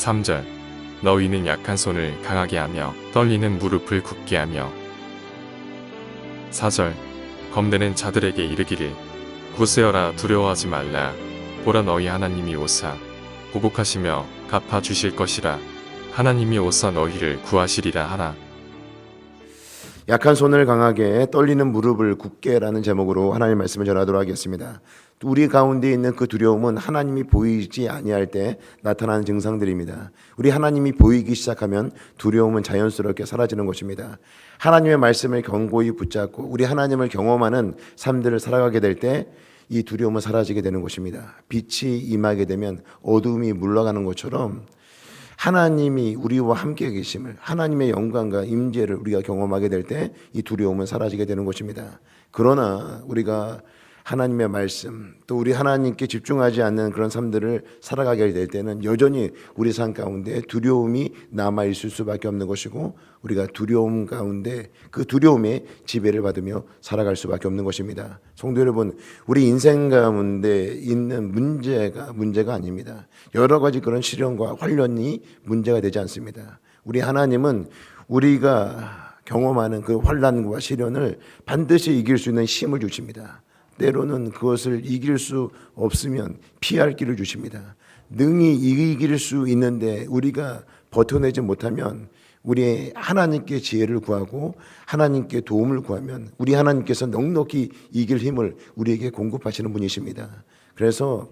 3절 너희는 약한 손을 강하게 하며 떨리는 무릎을 굳게 하며 4절 겁내는 자들에게 이르기를 굳세어라 두려워하지 말라 보라 너희 하나님이 오사 보복하시며 갚아 주실 것이라 하나님이 오사 너희를 구하시리라 하라. 약한 손을 강하게 떨리는 무릎을 굳게라는 제목으로 하나님의 말씀을 전하도록 하겠습니다. 우리 가운데 있는 그 두려움은 하나님이 보이지 아니할 때 나타나는 증상들입니다. 우리 하나님이 보이기 시작하면 두려움은 자연스럽게 사라지는 것입니다. 하나님의 말씀을 견고히 붙잡고 우리 하나님을 경험하는 삶들을 살아가게 될 때 이 두려움은 사라지게 되는 것입니다. 빛이 임하게 되면 어두움이 물러가는 것처럼 하나님이 우리와 함께 계심을, 하나님의 영광과 임재를 우리가 경험하게 될 때 이 두려움은 사라지게 되는 것입니다. 그러나 우리가 하나님의 말씀, 또 우리 하나님께 집중하지 않는 그런 삶들을 살아가게 될 때는 여전히 우리 삶 가운데 두려움이 남아있을 수밖에 없는 것이고, 우리가 두려움 가운데 그 두려움에 지배를 받으며 살아갈 수밖에 없는 것입니다. 성도 여러분, 우리 인생 가운데 있는 문제가 아닙니다. 여러 가지 그런 시련과 환란이 문제가 되지 않습니다. 우리 하나님은 우리가 경험하는 그 환란과 시련을 반드시 이길 수 있는 힘을 주십니다. 때로는 그것을 이길 수 없으면 피할 길을 주십니다. 능히 이길 수 있는데 우리가 버텨내지 못하면 우리 하나님께 지혜를 구하고 하나님께 도움을 구하면 우리 하나님께서 넉넉히 이길 힘을 우리에게 공급하시는 분이십니다. 그래서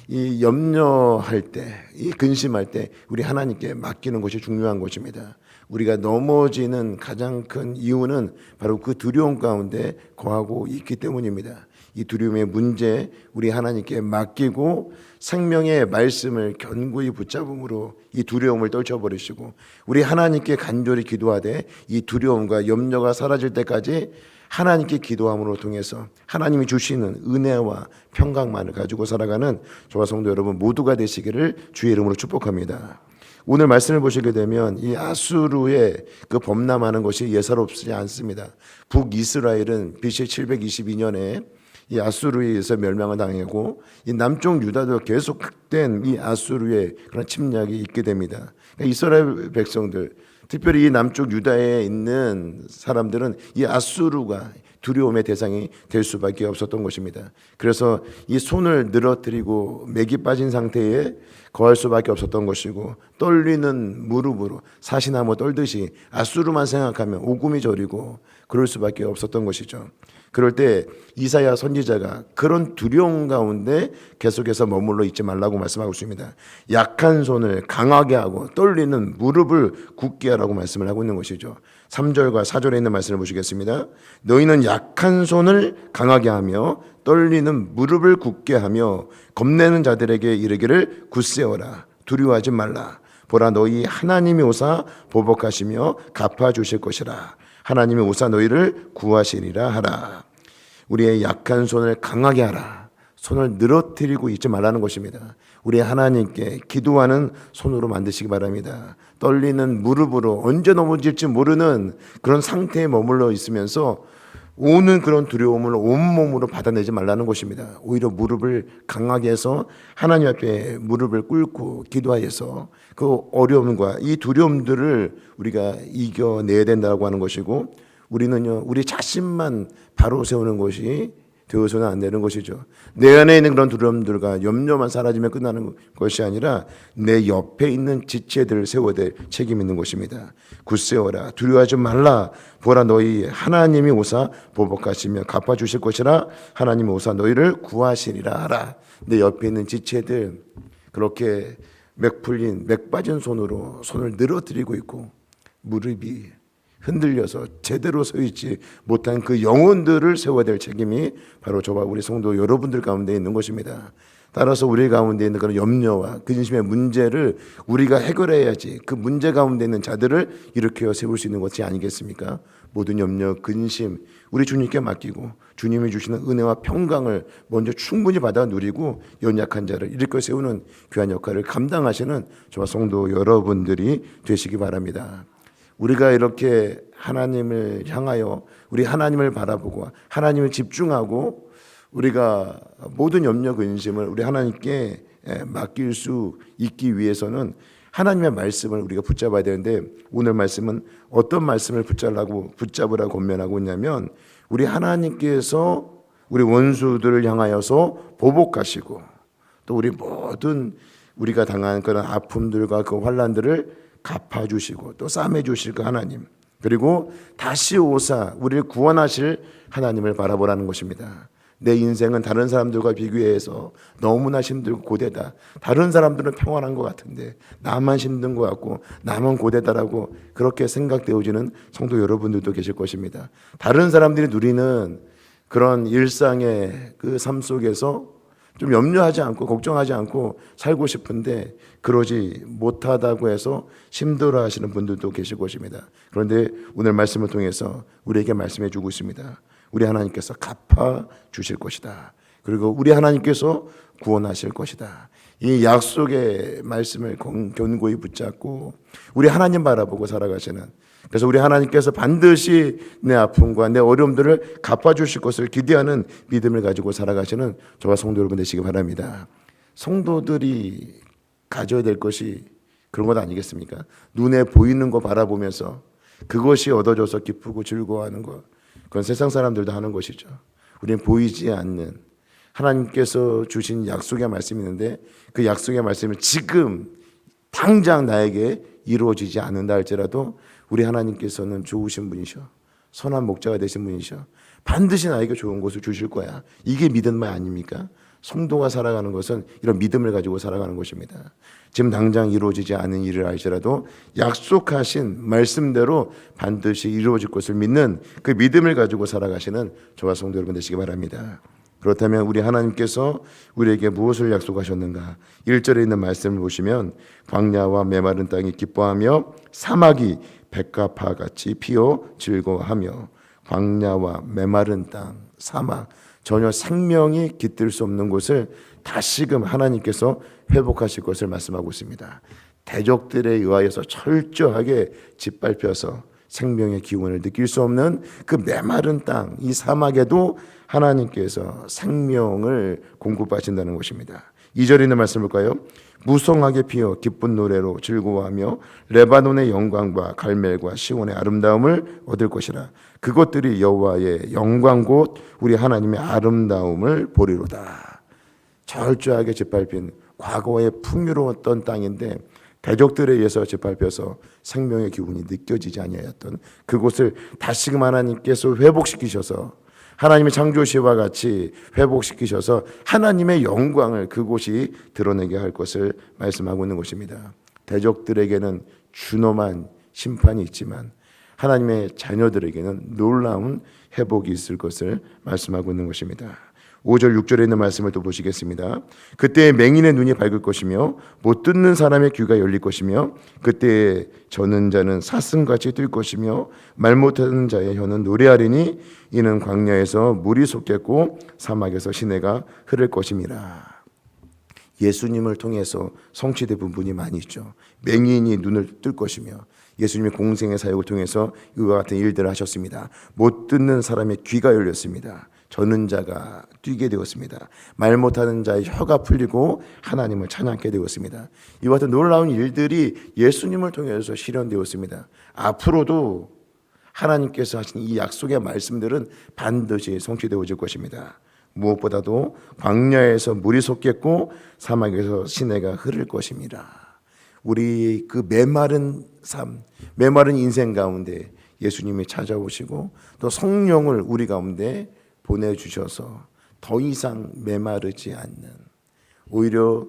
이 염려할 때, 이 근심할 때 우리 하나님께 맡기는 것이 중요한 것입니다. 우리가 넘어지는 가장 큰 이유는 바로 그 두려움 가운데 거하고 있기 때문입니다. 이 두려움의 문제 우리 하나님께 맡기고 생명의 말씀을 견고히 붙잡음으로 이 두려움을 떨쳐버리시고 우리 하나님께 간절히 기도하되 이 두려움과 염려가 사라질 때까지 하나님께 기도함으로 통해서 하나님이 주시는 은혜와 평강만을 가지고 살아가는 저와 성도 여러분 모두가 되시기를 주의 이름으로 축복합니다. 오늘 말씀을 보시게 되면 이 아수르의 그 범람하는 것이 예사롭지 않습니다. 북이스라엘은 BC 722년에 이 아수르에 의해서 멸망을 당하고 이 남쪽 유다도 계속된 이 아수르의 그런 침략이 있게 됩니다. 그러니까 이스라엘 백성들, 특별히 이 남쪽 유다에 있는 사람들은 이 아수르가 두려움의 대상이 될 수밖에 없었던 것입니다. 그래서 이 손을 늘어뜨리고 맥이 빠진 상태에 거할 수밖에 없었던 것이고 떨리는 무릎으로 사시나무 떨듯이 아수르만 생각하면 오금이 저리고 그럴 수밖에 없었던 것이죠. 그럴 때 이사야 선지자가 그런 두려움 가운데 계속해서 머물러 있지 말라고 말씀하고 있습니다. 약한 손을 강하게 하고 떨리는 무릎을 굳게 하라고 말씀을 하고 있는 것이죠. 3절과 4절에 있는 말씀을 보시겠습니다. 너희는 약한 손을 강하게 하며 떨리는 무릎을 굳게 하며 겁내는 자들에게 이르기를 굳세어라 두려워하지 말라 보라 너희 하나님이 오사 보복하시며 갚아주실 것이라 하나님이 오사 너희를 구하시리라 하라. 우리의 약한 손을 강하게 하라. 손을 늘어뜨리고 있지 말라는 것입니다. 우리 하나님께 기도하는 손으로 만드시기 바랍니다. 떨리는 무릎으로 언제 넘어질지 모르는 그런 상태에 머물러 있으면서 오는 그런 두려움을 온몸으로 받아내지 말라는 것입니다. 오히려 무릎을 강하게 해서 하나님 앞에 무릎을 꿇고 기도하여서 그 어려움과 이 두려움들을 우리가 이겨내야 된다고 하는 것이고 우리는요 우리 자신만 바로 세우는 것이 되어서는 안 되는 것이죠. 내 안에 있는 그런 두려움들과 염려만 사라지면 끝나는 것이 아니라 내 옆에 있는 지체들을 세워야 될 책임이 있는 것입니다. 굳세어라 두려워하지 말라 보라 너희 하나님이 오사 보복하시며 갚아주실 것이라 하나님이 오사 너희를 구하시리라 하라. 내 옆에 있는 지체들 그렇게 맥 풀린 맥 빠진 손으로 손을 늘어뜨리고 있고 무릎이 흔들려서 제대로 서 있지 못한 그 영혼들을 세워야 될 책임이 바로 저와 우리 성도 여러분들 가운데 있는 것입니다. 따라서 우리 가운데 있는 그런 염려와 근심의 문제를 우리가 해결해야지 그 문제 가운데 있는 자들을 일으켜 세울 수 있는 것이 아니겠습니까? 모든 염려, 근심 우리 주님께 맡기고 주님이 주시는 은혜와 평강을 먼저 충분히 받아 누리고 연약한 자를 일으켜 세우는 귀한 역할을 감당하시는 저와 성도 여러분들이 되시기 바랍니다. 우리가 이렇게 하나님을 향하여 우리 하나님을 바라보고 하나님을 집중하고 우리가 모든 염려 근심을 우리 하나님께 맡길 수 있기 위해서는 하나님의 말씀을 우리가 붙잡아야 되는데, 오늘 말씀은 어떤 말씀을 붙잡으라고 권면하고 있냐면, 우리 하나님께서 우리 원수들을 향하여서 보복하시고, 또 우리 모든 우리가 당한 그런 아픔들과 그 환난들을 갚아주시고 또 싸매주실 그 하나님, 그리고 다시 오사 우리를 구원하실 하나님을 바라보라는 것입니다. 내 인생은 다른 사람들과 비교해서 너무나 힘들고 고되다. 다른 사람들은 평안한 것 같은데 나만 힘든 것 같고 나만 고되다라고 그렇게 생각되어지는 성도 여러분들도 계실 것입니다. 다른 사람들이 누리는 그런 일상의 그 삶 속에서 좀 염려하지 않고 걱정하지 않고 살고 싶은데 그러지 못하다고 해서 힘들어하시는 분들도 계실 것입니다. 그런데 오늘 말씀을 통해서 우리에게 말씀해 주고 있습니다. 우리 하나님께서 갚아 주실 것이다. 그리고 우리 하나님께서 구원하실 것이다. 이 약속의 말씀을 견고히 붙잡고 우리 하나님 바라보고 살아가시는, 그래서 우리 하나님께서 반드시 내 아픔과 내 어려움들을 갚아주실 것을 기대하는 믿음을 가지고 살아가시는 저와 성도 여러분 되시기 바랍니다. 성도들이 가져야 될 것이 그런 것 아니겠습니까? 눈에 보이는 거 바라보면서 그것이 얻어져서 기쁘고 즐거워하는 것, 그건 세상 사람들도 하는 것이죠. 우리는 보이지 않는 하나님께서 주신 약속의 말씀이 있는데 그 약속의 말씀을 지금 당장 나에게 이루어지지 않는다 할지라도 우리 하나님께서는 좋으신 분이셔, 선한 목자가 되신 분이셔, 반드시 나에게 좋은 것을 주실 거야. 이게 믿음 말 아닙니까? 성도가 살아가는 것은 이런 믿음을 가지고 살아가는 것입니다. 지금 당장 이루어지지 않은 일을 알지라도 약속하신 말씀대로 반드시 이루어질 것을 믿는 그 믿음을 가지고 살아가시는 저와 성도 여러분 되시기 바랍니다. 그렇다면 우리 하나님께서 우리에게 무엇을 약속하셨는가? 1절에 있는 말씀을 보시면 광야와 메마른 땅이 기뻐하며 사막이 백합화 같이 피어 즐거워하며, 광야와 메마른 땅, 사막, 전혀 생명이 깃들 수 없는 곳을 다시금 하나님께서 회복하실 것을 말씀하고 있습니다. 대적들에 의하여서 철저하게 짓밟혀서 생명의 기운을 느낄 수 없는 그 메마른 땅, 이 사막에도 하나님께서 생명을 공급하신다는 것입니다. 2절에 있는 말씀 볼까요? 무성하게 피어 기쁜 노래로 즐거워하며 레바논의 영광과 갈멜과 시온의 아름다움을 얻을 것이라. 그것들이 여호와의 영광 곧 우리 하나님의 아름다움을 보리로다. 철저하게 짓밟힌 과거의 풍요로웠던 땅인데 대적들에 의해서 짓밟혀서 생명의 기운이 느껴지지 아니하였던 그곳을 다시금 하나님께서 회복시키셔서, 하나님의 창조시와 같이 회복시키셔서 하나님의 영광을 그곳이 드러내게 할 것을 말씀하고 있는 것입니다. 대적들에게는 준엄한 심판이 있지만 하나님의 자녀들에게는 놀라운 회복이 있을 것을 말씀하고 있는 것입니다. 5절 6절에 있는 말씀을 또 보시겠습니다. 그때 맹인의 눈이 밝을 것이며 못 듣는 사람의 귀가 열릴 것이며 그때 저는 자는 사슴같이 뛸 것이며 말 못하는 자의 혀는 노래하리니 이는 광야에서 물이 솟겠고 사막에서 시내가 흐를 것임이라. 예수님을 통해서 성취된 부분이 많이 있죠. 맹인이 눈을 뜰 것이며 예수님의 공생의 사역을 통해서 이와 같은 일들을 하셨습니다. 못 듣는 사람의 귀가 열렸습니다. 저는 자가 뛰게 되었습니다. 말 못하는 자의 혀가 풀리고 하나님을 찬양하게 되었습니다. 이와 같은 놀라운 일들이 예수님을 통해서 실현되었습니다. 앞으로도 하나님께서 하신 이 약속의 말씀들은 반드시 성취되어질 것입니다. 무엇보다도 광야에서 물이 솟겠고 사막에서 시내가 흐를 것입니다. 우리 그 메마른 삶, 메마른 인생 가운데 예수님이 찾아오시고 또 성령을 우리 가운데 보내주셔서 더 이상 메마르지 않는, 오히려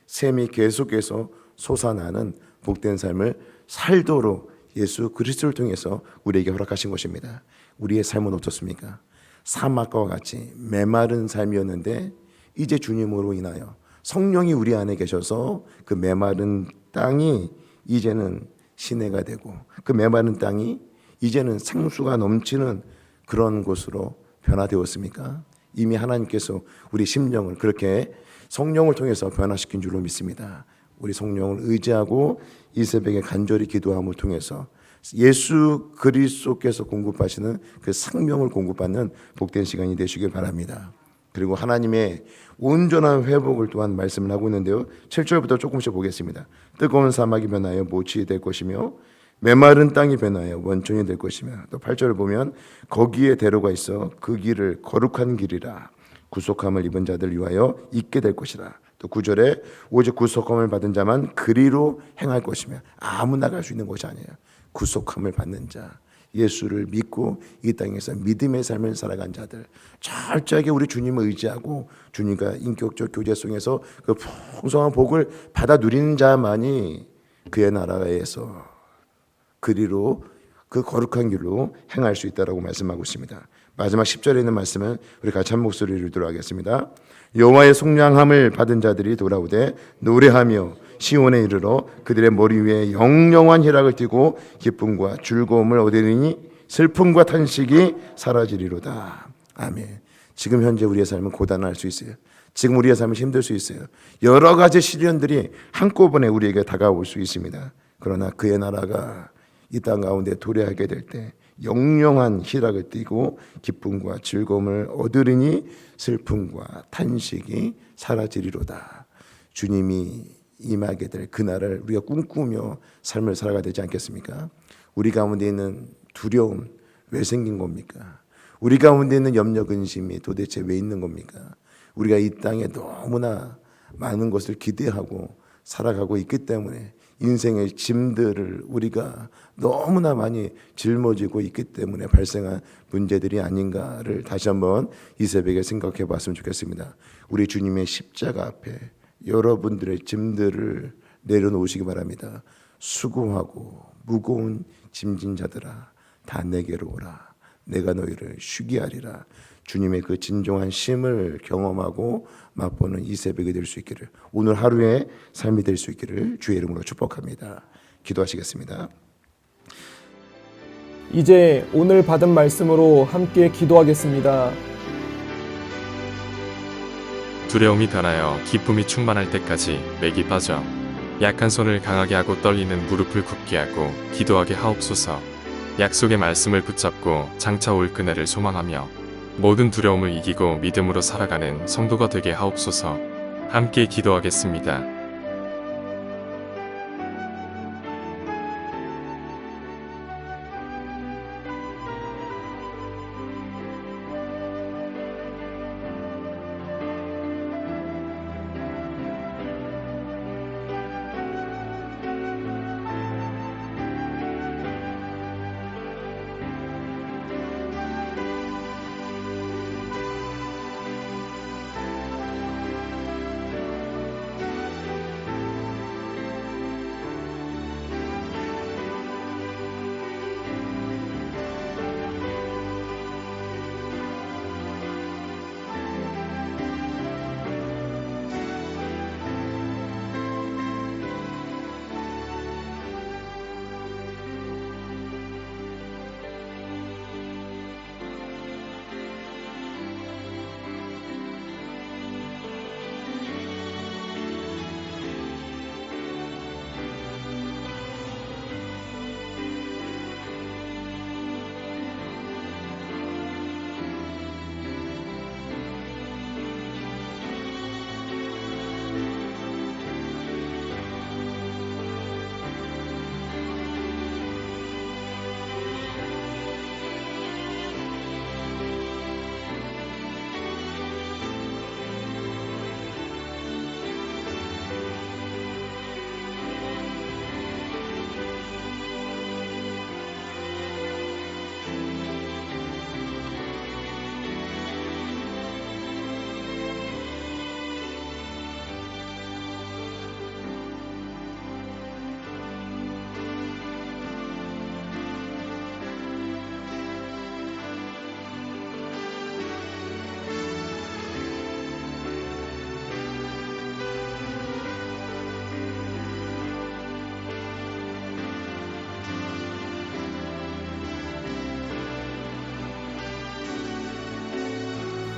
샘이 계속해서 솟아나는 복된 삶을 살도록 예수 그리스도를 통해서 우리에게 허락하신 것입니다. 우리의 삶은 어떻습니까? 사막과 같이 메마른 삶이었는데 이제 주님으로 인하여 성령이 우리 안에 계셔서 그 메마른 땅이 이제는 시내가 되고 그 메마른 땅이 이제는 생수가 넘치는 그런 곳으로 변화되었습니까? 이미 하나님께서 우리 심령을 그렇게 성령을 통해서 변화시킨 줄로 믿습니다. 우리 성령을 의지하고 이 새벽에 간절히 기도함을 통해서 예수 그리스도께서 공급하시는 그 생명을 공급받는 복된 시간이 되시길 바랍니다. 그리고 하나님의 온전한 회복을 또한 말씀을 하고 있는데요. 7절부터 조금씩 보겠습니다. 뜨거운 사막이 변하여 모치 될 것이며 메마른 땅이 변하여 원천이 될 것이며, 또 8절을 보면 거기에 대로가 있어 그 길을 거룩한 길이라 구속함을 입은 자들 위하여 있게 될 것이라. 또 9절에 오직 구속함을 받은 자만 그리로 행할 것이며, 아무나 갈 수 있는 것이 아니에요. 구속함을 받는 자, 예수를 믿고 이 땅에서 믿음의 삶을 살아간 자들, 철저하게 우리 주님을 의지하고 주님과 인격적 교제 속에서 그 풍성한 복을 받아 누리는 자만이 그의 나라에서 그리로, 그 거룩한 길로 행할 수 있다라고 말씀하고 있습니다. 마지막 10절에 있는 말씀은 우리 같이 한 목소리를 읽도록 하겠습니다. 여호와의 속량함을 받은 자들이 돌아오되 노래하며 시온에 이르러 그들의 머리 위에 영영한 희락을 띠고 기쁨과 즐거움을 얻으리니 슬픔과 탄식이 사라지리로다. 아멘. 지금 현재 우리의 삶은 고단할 수 있어요. 지금 우리의 삶은 힘들 수 있어요. 여러 가지 시련들이 한꺼번에 우리에게 다가올 수 있습니다. 그러나 그의 나라가 이 땅 가운데 도래하게 될 때 영영한 희락을 띠고 기쁨과 즐거움을 얻으리니 슬픔과 탄식이 사라지리로다. 주님이 임하게 될 그날을 우리가 꿈꾸며 삶을 살아가야 되지 않겠습니까? 우리 가운데 있는 두려움 왜 생긴 겁니까? 우리 가운데 있는 염려 근심이 도대체 왜 있는 겁니까? 우리가 이 땅에 너무나 많은 것을 기대하고 살아가고 있기 때문에, 인생의 짐들을 우리가 너무나 많이 짊어지고 있기 때문에 발생한 문제들이 아닌가를 다시 한번 이 새벽에 생각해 봤으면 좋겠습니다. 우리 주님의 십자가 앞에 여러분들의 짐들을 내려놓으시기 바랍니다. 수고하고 무거운 짐진 자들아 다 내게로 오라. 내가 너희를 쉬게 하리라. 주님의 그 진정한 쉼을 경험하고 맛보는 이 새벽이 될 수 있기를, 오늘 하루의 삶이 될 수 있기를 주의 이름으로 축복합니다. 기도하시겠습니다. 이제 오늘 받은 말씀으로 함께 기도하겠습니다. 두려움이 변하여 기쁨이 충만할 때까지 맥이 빠져 약한 손을 강하게 하고 떨리는 무릎을 굳게 하고 기도하게 하옵소서. 약속의 말씀을 붙잡고 장차 올 그날을 소망하며 모든 두려움을 이기고 믿음으로 살아가는 성도가 되게 하옵소서. 함께 기도하겠습니다.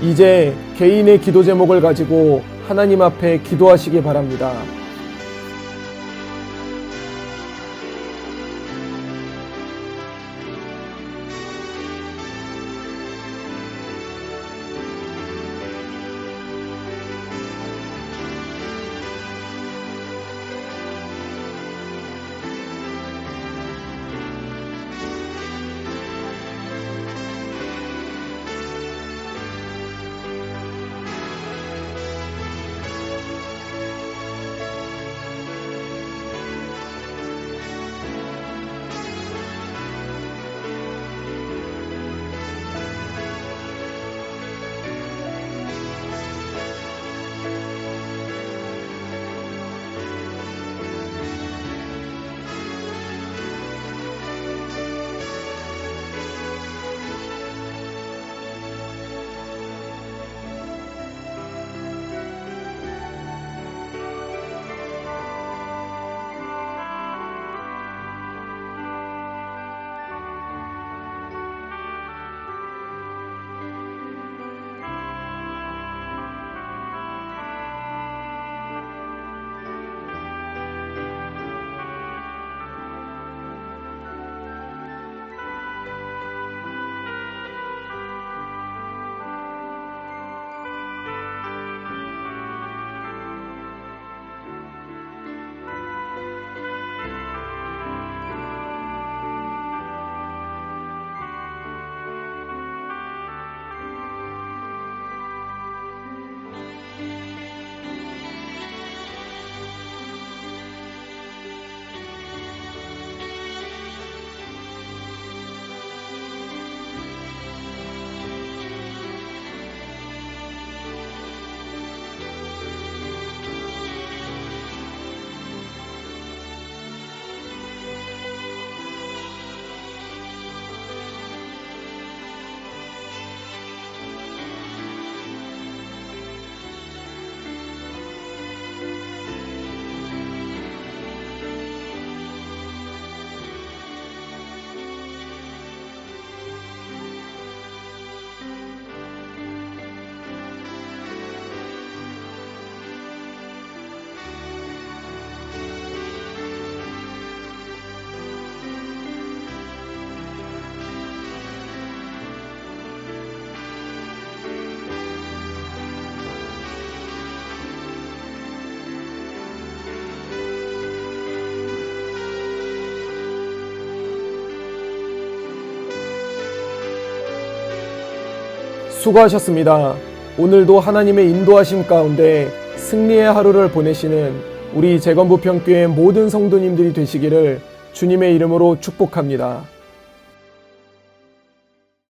이제 개인의 기도 제목을 가지고 하나님 앞에 기도하시기 바랍니다. 수고하셨습니다. 오늘도 하나님의 인도하심 가운데 승리의 하루를 보내시는 우리 재건부평교회 모든 성도님들이 되시기를 주님의 이름으로 축복합니다.